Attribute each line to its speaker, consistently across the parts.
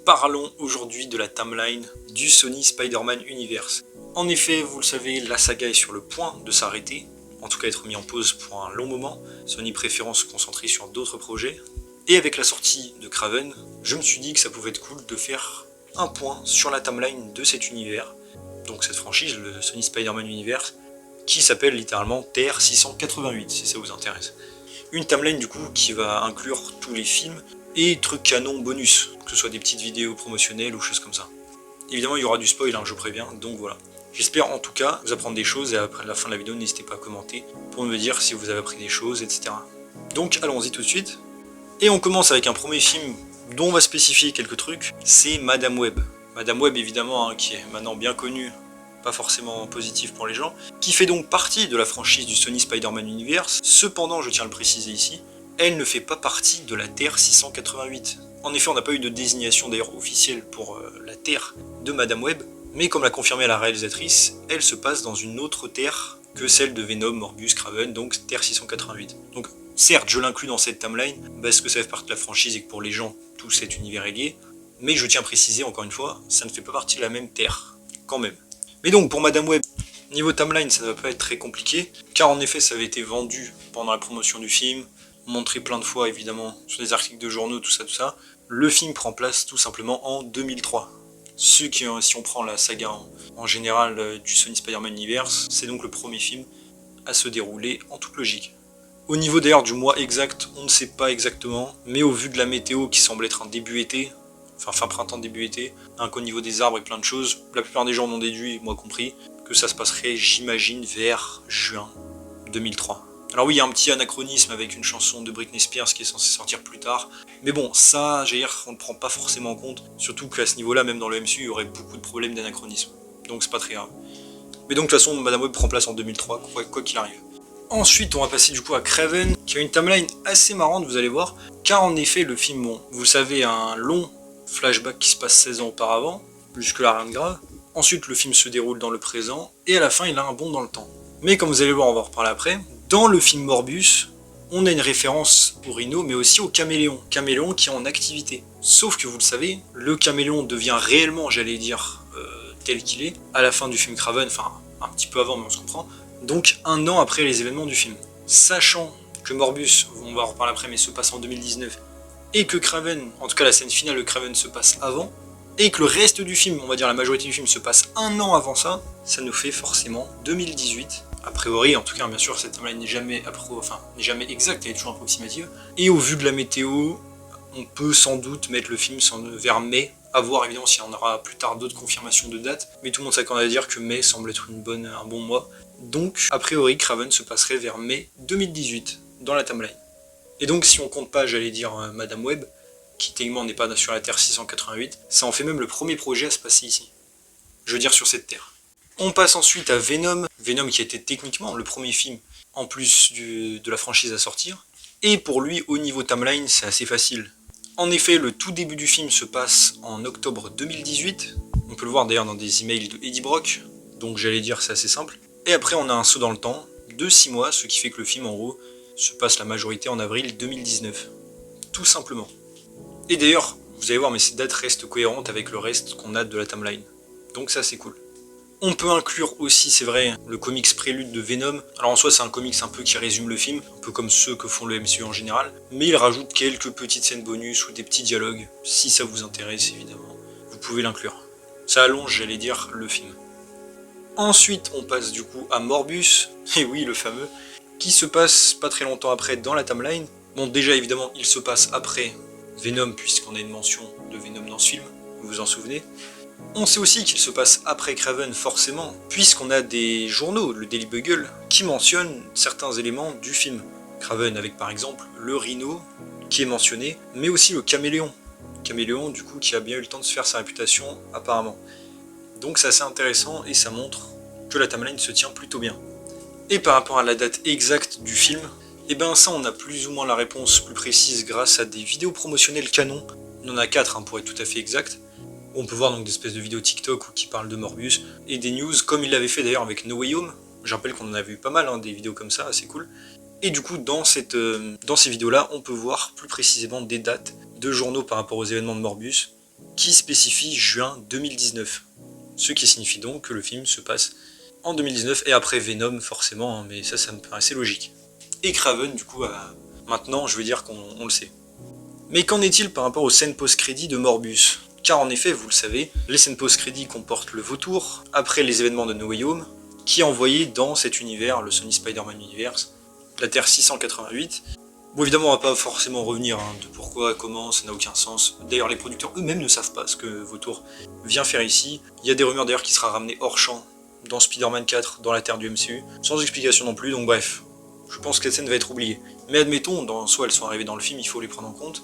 Speaker 1: parlons aujourd'hui de la timeline du Sony Spider-Man Universe. En effet, vous le savez, la saga est sur le point de s'arrêter, en tout cas être mis en pause pour un long moment, Sony préférant se concentrer sur d'autres projets. Et avec la sortie de Kraven, je me suis dit que ça pouvait être cool de faire un point sur la timeline de cet univers, donc cette franchise, le Sony Spider-Man Universe, qui s'appelle littéralement TR688, si ça vous intéresse. Une timeline du coup qui va inclure tous les films et trucs canon bonus, que ce soit des petites vidéos promotionnelles ou choses comme ça. Évidemment il y aura du spoil, je préviens, donc voilà. J'espère en tout cas vous apprendre des choses et après la fin de la vidéo n'hésitez pas à commenter pour me dire si vous avez appris des choses, etc. Donc allons-y tout de suite. Et on commence avec un premier film dont on va spécifier quelques trucs, c'est Madame Web. Madame Web évidemment qui est maintenant bien connue, pas forcément positif pour les gens, qui fait donc partie de la franchise du Sony Spider-Man Universe. Cependant, je tiens à le préciser ici, elle ne fait pas partie de la Terre 688. En effet, on n'a pas eu de désignation d'ailleurs officielle pour la Terre de Madame Web, mais comme l'a confirmé la réalisatrice, elle se passe dans une autre Terre que celle de Venom, Morbius, Kraven, donc Terre 688. Donc certes, je l'inclus dans cette timeline, parce que ça fait partie de la franchise et que pour les gens, tout cet univers est lié, mais je tiens à préciser encore une fois, ça ne fait pas partie de la même Terre, quand même. Mais donc pour Madame Web, niveau timeline ça ne va pas être très compliqué, car en effet ça avait été vendu pendant la promotion du film, montré plein de fois évidemment sur des articles de journaux, tout ça. Le film prend place tout simplement en 2003. Si on prend la saga en général du Sony Spider-Man Universe, c'est donc le premier film à se dérouler en toute logique. Au niveau d'ailleurs du mois exact, on ne sait pas exactement, mais au vu de la météo qui semble être un début été, enfin fin printemps, début été, qu'au niveau des arbres et plein de choses, la plupart des gens en ont déduit, moi compris, que ça se passerait, j'imagine, vers juin 2003. Alors oui, il y a un petit anachronisme avec une chanson de Britney Spears qui est censée sortir plus tard, mais bon, ça, on ne prend pas forcément en compte, surtout qu'à ce niveau-là, même dans le MCU, il y aurait beaucoup de problèmes d'anachronisme, donc c'est pas très grave. Mais donc de toute façon, Madame Web prend place en 2003, quoi qu'il arrive. Ensuite, on va passer du coup à Kraven, qui a une timeline assez marrante, vous allez voir, car en effet, le film, bon, vous savez, un long flashback qui se passe 16 ans auparavant, jusque-là rien de grave. Ensuite, le film se déroule dans le présent, et à la fin, il a un bond dans le temps. Mais comme vous allez voir, on va en reparler après, dans le film Morbius, on a une référence au rhino, mais aussi au caméléon. Caméléon qui est en activité. Sauf que vous le savez, le caméléon devient réellement, j'allais dire, tel qu'il est, à la fin du film Kraven, enfin, un petit peu avant, mais on se comprend, donc un an après les événements du film. Sachant que Morbius, on va en reparler après, mais se passe en 2019, et que Kraven, en tout cas la scène finale de Kraven se passe avant, et que le reste du film, on va dire la majorité du film se passe un an avant ça, ça nous fait forcément 2018. A priori, en tout cas, bien sûr, cette timeline n'est jamais exacte, elle est toujours approximative. Et au vu de la météo, on peut sans doute mettre le film vers mai, à voir évidemment si on aura plus tard d'autres confirmations de date, mais tout le monde s'accorde à dire que mai semble être un bon mois. Donc, a priori, Kraven se passerait vers mai 2018, dans la timeline. Et donc si on compte pas, j'allais dire Madame Web, qui techniquement n'est pas sur la Terre 688, ça en fait même le premier projet à se passer ici. Je veux dire sur cette Terre. On passe ensuite à Venom, Venom qui était techniquement le premier film en plus de la franchise à sortir. Et pour lui, au niveau timeline, c'est assez facile. En effet, le tout début du film se passe en octobre 2018. On peut le voir d'ailleurs dans des emails de Eddie Brock, donc j'allais dire c'est assez simple. Et après on a un saut dans le temps de 6 mois, ce qui fait que le film en gros se passe la majorité en avril 2019. Tout simplement. Et d'ailleurs, vous allez voir, mais ces dates restent cohérentes avec le reste qu'on a de la timeline. Donc ça c'est cool. On peut inclure aussi, c'est vrai, le comics prélude de Venom. Alors en soi c'est un comics un peu qui résume le film, un peu comme ceux que font le MCU en général, mais il rajoute quelques petites scènes bonus ou des petits dialogues, si ça vous intéresse évidemment, vous pouvez l'inclure. Ça allonge, j'allais dire, le film. Ensuite on passe du coup à Morbius, et oui le fameux, qui se passe pas très longtemps après dans la timeline. Bon déjà évidemment il se passe après Venom puisqu'on a une mention de Venom dans ce film, vous vous en souvenez. On sait aussi qu'il se passe après Kraven forcément, puisqu'on a des journaux, le Daily Bugle, qui mentionnent certains éléments du film. Kraven avec par exemple le rhino qui est mentionné, mais aussi le caméléon. Caméléon du coup qui a bien eu le temps de se faire sa réputation apparemment. Donc c'est assez intéressant et ça montre que la timeline se tient plutôt bien. Et par rapport à la date exacte du film, et ben ça on a plus ou moins la réponse plus précise grâce à des vidéos promotionnelles canon. Il y en a 4 pour être tout à fait exact. On peut voir donc des espèces de vidéos TikTok qui parlent de Morbius et des news comme il l'avait fait d'ailleurs avec No Way Home. Je rappelle qu'on en avait eu pas mal des vidéos comme ça, assez cool. Et du coup dans ces vidéos là on peut voir plus précisément des dates de journaux par rapport aux événements de Morbius. qui spécifie juin 2019. Ce qui signifie donc que le film se passe en 2019 et après Venom forcément, hein, mais ça me paraissait logique. Et Kraven du coup, maintenant je veux dire qu'on le sait. Mais qu'en est-il par rapport aux scènes post-crédit de Morbius? Car en effet, vous le savez, les scènes post-crédit comportent le vautour, après les événements de No Way Home, qui est envoyé dans cet univers, le Sony Spider-Man Universe, la Terre 688. Bon évidemment on va pas forcément revenir de pourquoi, comment, ça n'a aucun sens. D'ailleurs les producteurs eux-mêmes ne savent pas ce que Vautour vient faire ici. Il y a des rumeurs d'ailleurs qu'il sera ramené hors champ dans Spider-Man 4, dans la Terre du MCU, sans explication non plus, donc bref. Je pense que cette scène va être oubliée. Mais admettons, soit elles sont arrivées dans le film, il faut les prendre en compte,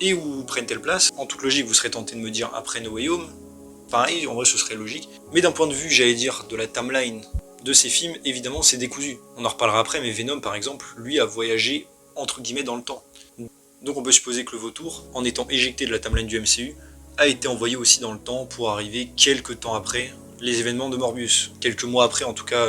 Speaker 1: et où prennent telle place. En toute logique, vous serez tenté de me dire après No Way Home, pareil, en vrai ce serait logique. Mais d'un point de vue, j'allais dire, de la timeline de ces films, évidemment c'est décousu. On en reparlera après, mais Venom par exemple, lui a voyagé entre guillemets dans le temps. Donc on peut supposer que le vautour, en étant éjecté de la timeline du MCU, a été envoyé aussi dans le temps pour arriver quelques temps après les événements de Morbius. Quelques mois après en tout cas,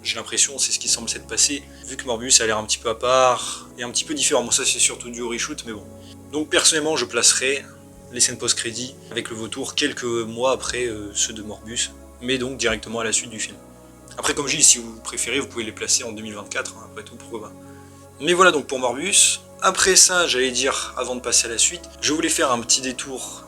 Speaker 1: j'ai l'impression, c'est ce qui semble s'être passé, vu que Morbius a l'air un petit peu à part et un petit peu différent. Bon ça c'est surtout dû au reshoot, mais bon. Donc personnellement je placerai les scènes post-crédit avec le vautour quelques mois après ceux de Morbius, mais donc directement à la suite du film. Après comme je dis, si vous préférez, vous pouvez les placer en 2024, hein, après tout, pourquoi pas. Mais voilà donc pour Morbius. Après ça, j'allais dire, avant de passer à la suite, je voulais faire un petit détour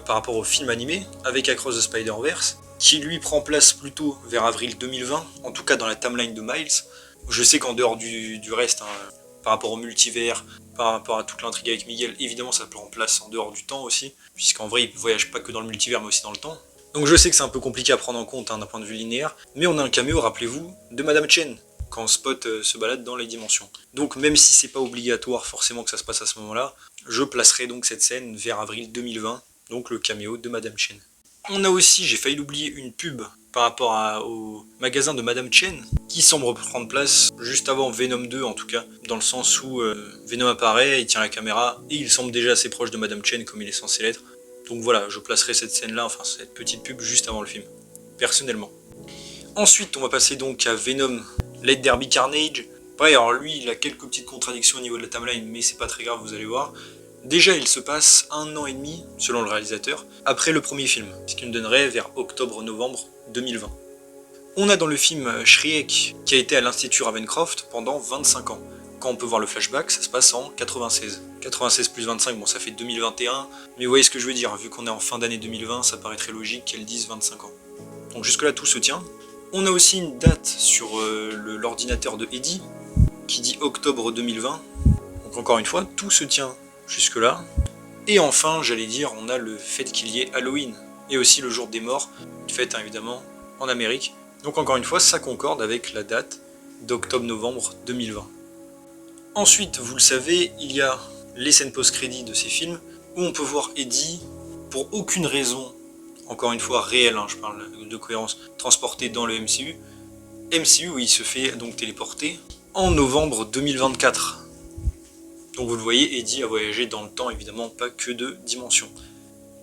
Speaker 1: par rapport au film animé avec Across the Spider-Verse, qui lui prend place plutôt vers avril 2020, en tout cas dans la timeline de Miles. Je sais qu'en dehors du reste, hein, par rapport au multivers, par rapport à toute l'intrigue avec Miguel, évidemment ça prend place en dehors du temps aussi, puisqu'en vrai il voyage pas que dans le multivers mais aussi dans le temps. Donc je sais que c'est un peu compliqué à prendre en compte hein, d'un point de vue linéaire, mais on a un caméo, rappelez-vous, de Madame Chen, quand Spot se balade dans les dimensions. Donc même si c'est pas obligatoire forcément que ça se passe à ce moment-là, je placerai donc cette scène vers avril 2020, donc le caméo de Madame Chen. On a aussi, j'ai failli l'oublier, une pub par rapport au magasin de Madame Chen, qui semble prendre place juste avant Venom 2 en tout cas, dans le sens où Venom apparaît, il tient la caméra, et il semble déjà assez proche de Madame Chen comme il est censé l'être. Donc voilà, je placerai cette scène-là, enfin cette petite pub juste avant le film, personnellement. Ensuite, on va passer donc à Venom Let There Be Carnage. Pareil, alors lui, il a quelques petites contradictions au niveau de la timeline, mais c'est pas très grave, vous allez voir. Déjà, il se passe 1 an et demi, selon le réalisateur, après le premier film, ce qui nous donnerait vers octobre-novembre 2020. On a dans le film Shriek, qui a été à l'Institut Ravencroft pendant 25 ans. Quand on peut voir le flashback, ça se passe en 96. 96 plus 25, bon ça fait 2021, mais vous voyez ce que je veux dire, vu qu'on est en fin d'année 2020, ça paraît très logique qu'elle dise 25 ans. Donc jusque là tout se tient. On a aussi une date sur l'ordinateur de Eddie, qui dit octobre 2020. Donc encore une fois, tout se tient jusque là. Et enfin, j'allais dire, on a le fait qu'il y ait Halloween, et aussi le jour des morts, une fête hein, évidemment, en Amérique. Donc encore une fois, ça concorde avec la date d'octobre-novembre 2020. Ensuite, vous le savez, il y a les scènes post-crédit de ces films, où on peut voir Eddie, pour aucune raison, encore une fois réelle, hein, je parle de cohérence, transporté dans le MCU. MCU où il se fait donc téléporter en novembre 2024. Donc vous le voyez, Eddie a voyagé dans le temps, évidemment pas que de dimensions.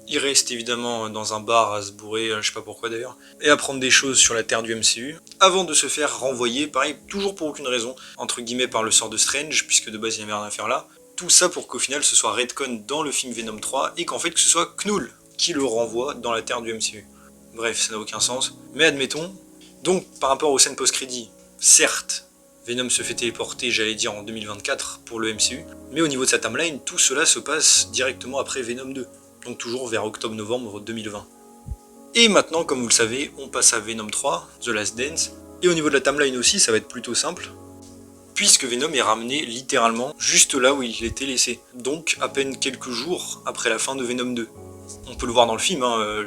Speaker 1: Il reste évidemment dans un bar à se bourrer, je sais pas pourquoi d'ailleurs, et à prendre des choses sur la terre du MCU, avant de se faire renvoyer, pareil, toujours pour aucune raison, entre guillemets par le sort de Strange, puisque de base il n'y avait rien à faire là. Tout ça pour qu'au final ce soit retcon dans le film Venom 3, et qu'en fait que ce soit Knull qui le renvoie dans la terre du MCU. Bref, ça n'a aucun sens, mais admettons. Donc par rapport aux scènes post-crédit, certes, Venom se fait téléporter, j'allais dire en 2024 pour le MCU, mais au niveau de sa timeline, tout cela se passe directement après Venom 2. Donc toujours vers octobre-novembre 2020. Et maintenant, comme vous le savez, on passe à Venom 3, The Last Dance, et au niveau de la timeline aussi, ça va être plutôt simple, puisque Venom est ramené littéralement juste là où il était laissé, donc à peine quelques jours après la fin de Venom 2. On peut le voir dans le film, hein,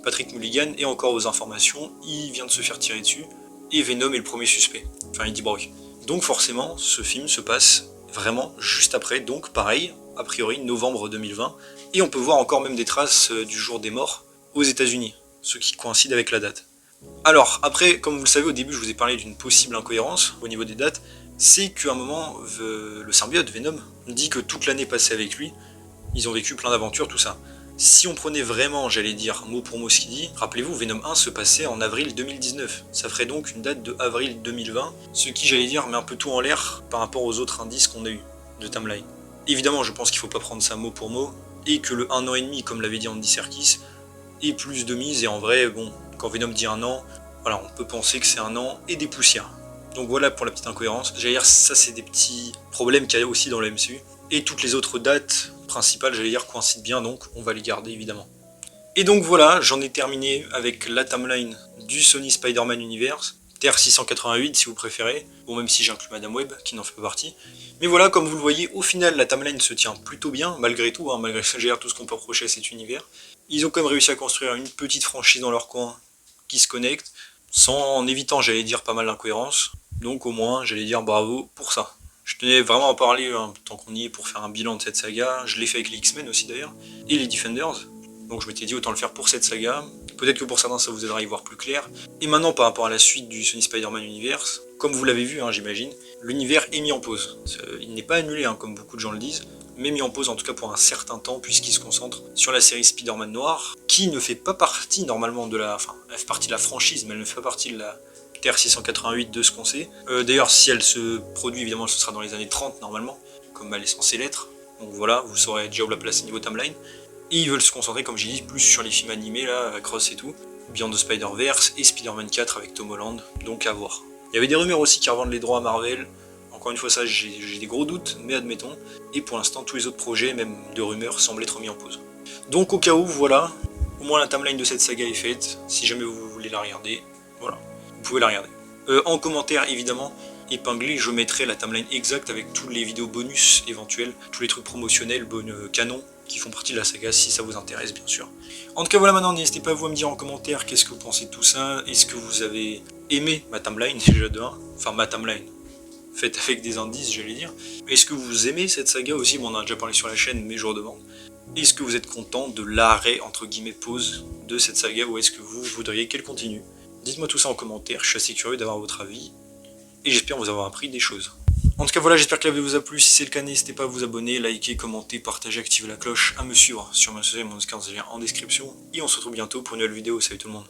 Speaker 1: Patrick Mulligan est encore aux informations, il vient de se faire tirer dessus, et Venom est le premier suspect, enfin Eddie Brock. Donc forcément, ce film se passe vraiment juste après, donc pareil, a priori novembre 2020, et on peut voir encore même des traces du jour des morts aux États-Unis, ce qui coïncide avec la date. Alors, après, comme vous le savez, au début, je vous ai parlé d'une possible incohérence au niveau des dates, c'est qu'à un moment, le symbiote, Venom, dit que toute l'année passée avec lui, ils ont vécu plein d'aventures, tout ça. Si on prenait vraiment, j'allais dire, mot pour mot ce qu'il dit, rappelez-vous, Venom 1 se passait en avril 2019. Ça ferait donc une date de avril 2020, ce qui, j'allais dire, met un peu tout en l'air par rapport aux autres indices qu'on a eu de timeline. Évidemment, je pense qu'il ne faut pas prendre ça mot pour mot, et que le 1 an et demi, comme l'avait dit Andy Serkis, est plus de mise, et en vrai, bon, quand Venom dit 1 an, voilà, on peut penser que c'est 1 an et des poussières. Donc voilà pour la petite incohérence. J'allais dire, ça c'est des petits problèmes qu'il y a aussi dans le MCU. Et toutes les autres dates principales, j'allais dire, coïncident bien, donc on va les garder évidemment. Et donc voilà, j'en ai terminé avec la timeline du Sony Spider-Man Universe, Terre 688 si vous préférez, bon même si j'inclus Madame Web qui n'en fait pas partie. Mais voilà, comme vous le voyez, au final la timeline se tient plutôt bien, malgré tout, hein, malgré tout ce qu'on peut reprocher à cet univers. Ils ont quand même réussi à construire une petite franchise dans leur coin qui se connecte, en évitant, j'allais dire, pas mal d'incohérences. Donc au moins, j'allais dire bravo pour ça. Je tenais vraiment à parler, tant qu'on y est, pour faire un bilan de cette saga. Je l'ai fait avec les X-Men aussi d'ailleurs, et les Defenders. Donc je m'étais dit autant le faire pour cette saga. Peut-être que pour certains ça vous aidera à y voir plus clair. Et maintenant par rapport à la suite du Sony Spider-Man Universe, comme vous l'avez vu, hein, j'imagine, l'univers est mis en pause. Il n'est pas annulé, hein, comme beaucoup de gens le disent, mais mis en pause en tout cas pour un certain temps, puisqu'il se concentre sur la série Spider-Man Noir, qui ne fait pas partie normalement de la... Enfin, elle fait partie de la franchise, mais elle ne fait pas partie de la Terre 688 de ce qu'on sait. D'ailleurs, si elle se produit, évidemment, ce sera dans les années 30 normalement, comme elle est censée l'être. Donc voilà, vous saurez déjà où la placer niveau timeline. Et ils veulent se concentrer, comme j'ai dit, plus sur les films animés, là, Cross et tout, Beyond the Spider-Verse et Spider-Man 4 avec Tom Holland, donc à voir. Il y avait des rumeurs aussi qui revendent les droits à Marvel. Encore une fois, ça, j'ai des gros doutes, mais admettons. Et pour l'instant, tous les autres projets, même de rumeurs, semblent être mis en pause. Donc au cas où, voilà, au moins la timeline de cette saga est faite. Si jamais vous voulez la regarder, voilà, vous pouvez la regarder. En commentaire, évidemment, épinglé, je mettrai la timeline exacte avec tous les vidéos bonus éventuels, tous les trucs promotionnels, canon, qui font partie de la saga, si ça vous intéresse, bien sûr. En tout cas, voilà, maintenant, n'hésitez pas vous à me dire en commentaire qu'est-ce que vous pensez de tout ça. Est-ce que vous avez aimé ma timeline, déjà de 1, enfin ma timeline, faite avec des indices, j'allais dire. Est-ce que vous aimez cette saga aussi? Bon, on en a déjà parlé sur la chaîne, mais je redemande. Est-ce que vous êtes content de l'arrêt, entre guillemets, pause de cette saga, ou est-ce que vous voudriez qu'elle continue? Dites-moi tout ça en commentaire, je suis assez curieux d'avoir votre avis, et j'espère vous avoir appris des choses. En tout cas voilà, j'espère que la vidéo vous a plu. Si c'est le cas, n'hésitez pas à vous abonner, liker, commenter, partager, activer la cloche, à me suivre sur mon Discord, mon Discord en description. Et on se retrouve bientôt pour une nouvelle vidéo. Salut tout le monde.